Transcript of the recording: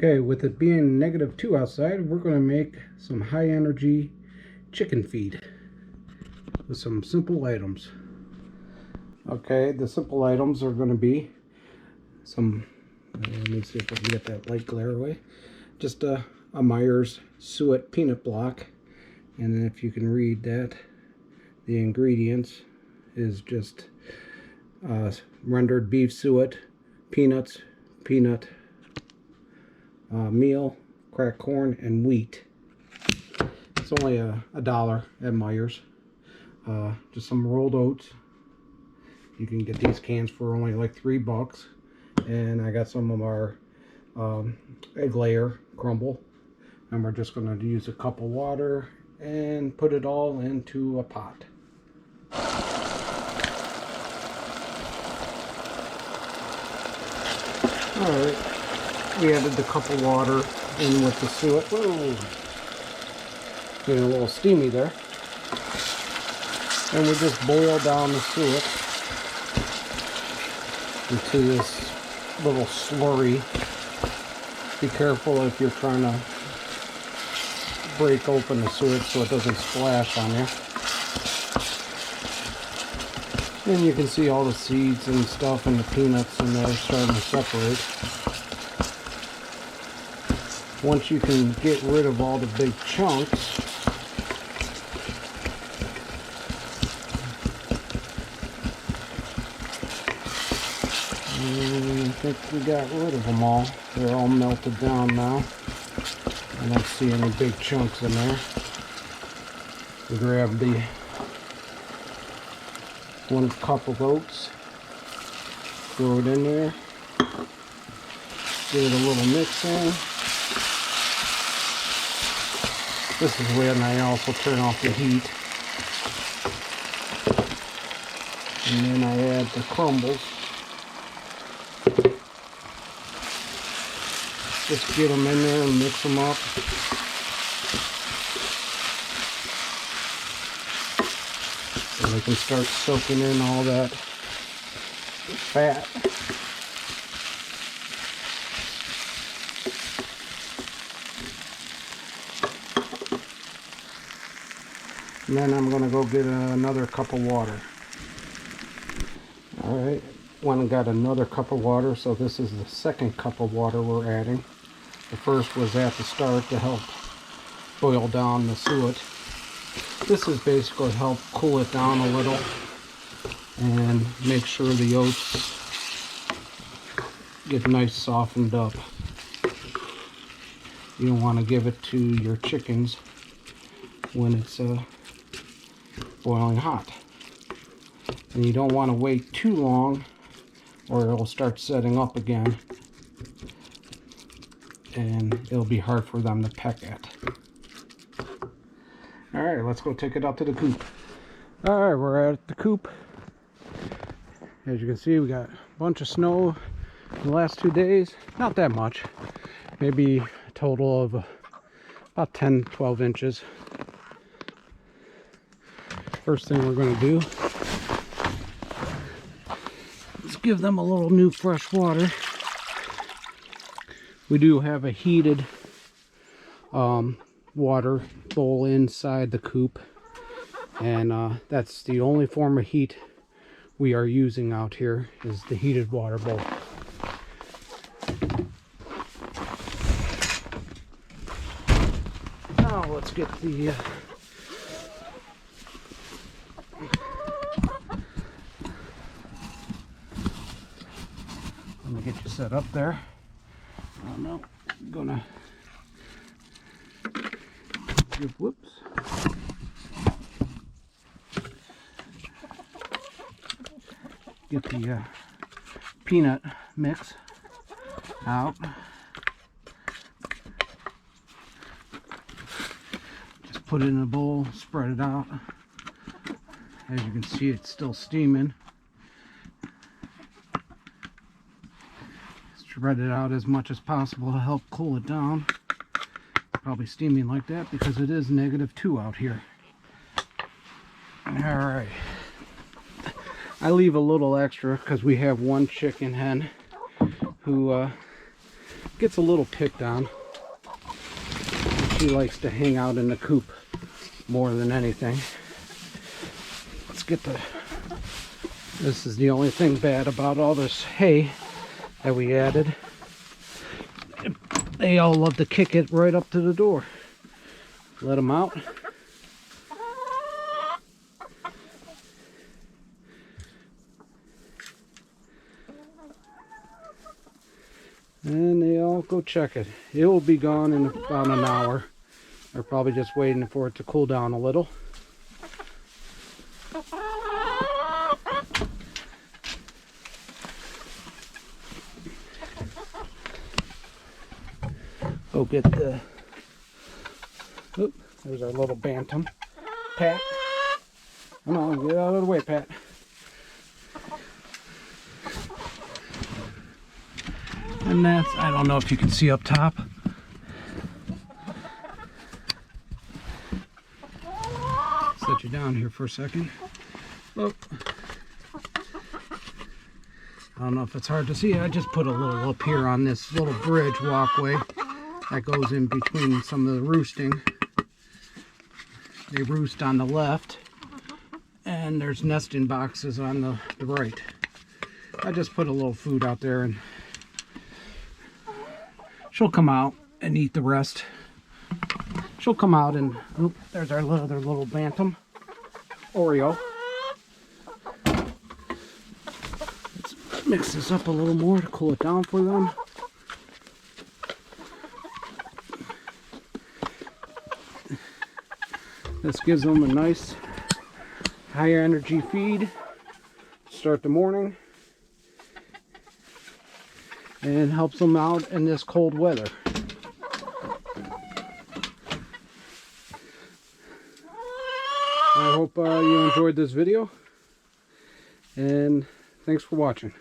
Okay, with it being -2 outside, we're going to make some high energy chicken feed with some simple items. Okay, the simple items are going to be some, let me see if I can get that light glare away, just a Myers suet peanut block, and then if you can read that, the ingredients is just rendered beef suet, peanuts, peanut meal, cracked corn, and wheat. It's only $1 at Myers. Just some rolled oats. You can get these cans for only like $3. And I got some of our egg layer crumble. And we're just going to use a cup of water and put it all into a pot. Alright, we added the cup of water in with the suet. Whoa! Getting a little steamy there. And we just boil down the suet into this little slurry. Be careful if you're trying to break open the suet so it doesn't splash on you. And you can see all the seeds and stuff and the peanuts, and they're starting to separate. Once you can get rid of all the big chunks, I think we got rid of them all. They're all melted down now. I don't see any big chunks in there. We grab the 1 cup of oats, throw it in there, give it a little mix in. This is when I also turn off the heat. And then I add the crumbles. Just get them in there and mix them up. So they can start soaking in all that fat. And then I'm going to go get another cup of water. Alright, went and got another cup of water, so this is the second cup of water we're adding. The first was at the start to help boil down the suet. This is basically help cool it down a little and make sure the oats get nice softened up. You don't want to give it to your chickens when it's boiling hot. And you don't want to wait too long or it'll start setting up again and it'll be hard for them to peck at. Alright, let's go take it out to the coop. Alright, we're at the coop. As you can see, we got a bunch of snow in the last 2 days. Not that much. Maybe a total of about 10-12 inches. First thing we're going to do is give them a little new fresh water. We do have a heated water bowl inside the coop, and that's the only form of heat we are using out here is the heated water bowl. Now let's get the let me get you set up there. Oh no, I'm gonna whoops. Get the peanut mix out. Just put it in a bowl, spread it out. As you can see, it's still steaming. Spread it out as much as possible to help cool it down. Probably steaming like that because it is -2 out here. Alright. I leave a little extra because we have one chicken hen who gets a little picked on. She likes to hang out in the coop more than anything. Let's get the... This is the only thing bad about all this hay that we added. They all love to kick it right up to the door. Let them out. And they all go check it. It will be gone in about an hour. They're probably just waiting for it to cool down a little. Go get the... Oop, there's our little bantam. Pat. Come on, get out of the way, Pat. And that's, I don't know if you can see up top. Set you down here for a second. Oh. I don't know if it's hard to see. I just put a little up here on this little bridge walkway that goes in between some of the roosting. They roost on the left, and there's nesting boxes on the right. I just put a little food out there, and she'll come out and eat the rest. She'll come out and, oop, there's our other little bantam, Oreo. Let's mix this up a little more to cool it down for them. This gives them a nice higher energy feed to start the morning and helps them out in this cold weather. I hope you enjoyed this video, and thanks for watching.